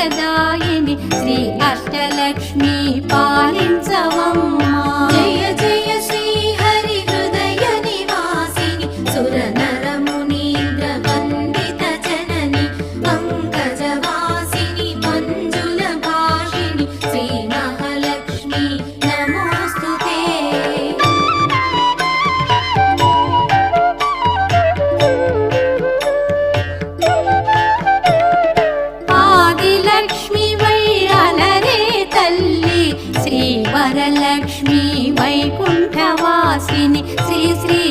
భాగ్యదాయిని శ్రీ అష్టలక్ష్మి పాలించవమ్మా. జయ జయ శ్రీ హరి హృదయ నివాసిని సురనర మునీంద్ర వందిత జనని పంకజవాసిని మంజుల భాషిణి శ్రీ మహాలక్ష్మి నమోస్తుతే. ఆదిలక్ష్మి వైరలరే తల్లి శ్రీ వరలక్ష్మి వైకుంఠవాసిని శ్రీ శ్రీ